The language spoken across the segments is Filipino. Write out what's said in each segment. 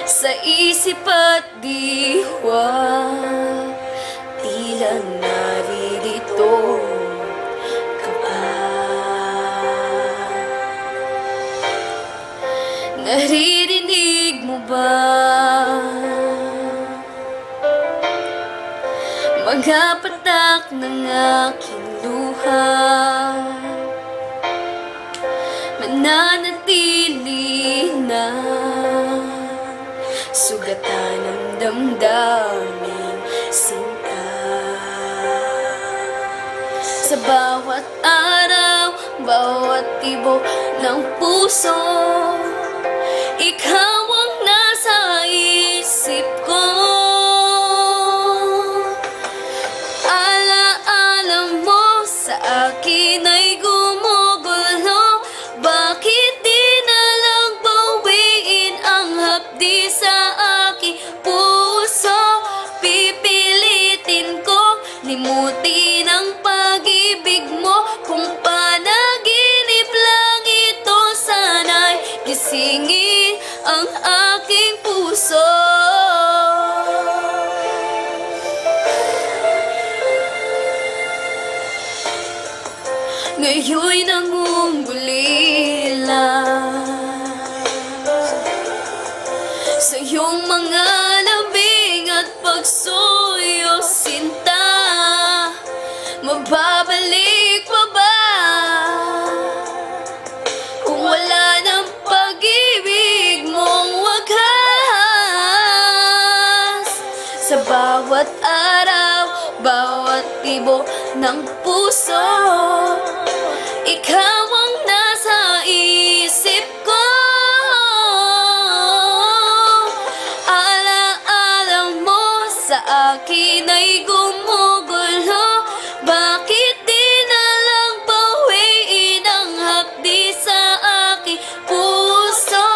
sa isip at diwa, tila naririto ka pa. Naririnig mo ba mga patak ng aking luha? Mananatili na sugatan ng damdamin sinta. Sa bawat araw, bawat tibok ng puso, ikaw ang nasa isip ko. Alaala mo sa akin ay gumugulo. Bakit di na lang bawiin ang hapdi sa aking puso? Pipilitin kong limutin ang pag-ibig mo. Kung panaginip lang ito, sana'y gisingin ang aking puso. Ngayon'y nangungulila sa iyong mga labing at pagsuyo, sinta. Mababalik pa ba kung wala ng pag-ibig mong wagas? Sa bawat araw, bawat tibok ng puso, ikaw ang nasa isip ko. Alaala mo sa akin ay gumugulo. Bakit di na lang bawiin ang hapdi sa aking puso?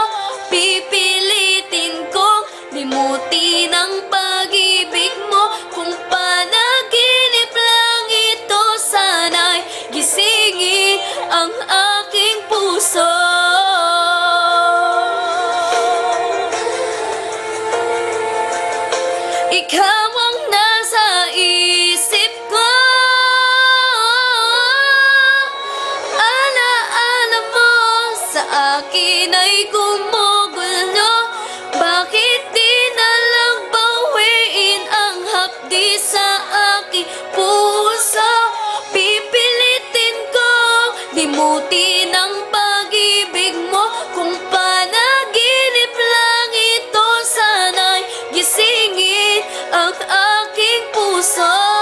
Pipilitin kong limutin ang pag-ibig mo. Kung panaginip lang ito, sana'y gisingin ang aking puso. Ikaw ang nasa isip ko. Alaala mo sa akin ay gumugulo. Bakit di na lang bawiin ang hapdi sa aking puso? Pipilitin ko limutin ang pag-ibig mo. Kung panaginip lang ito, sana'y gisingin ang aking puso.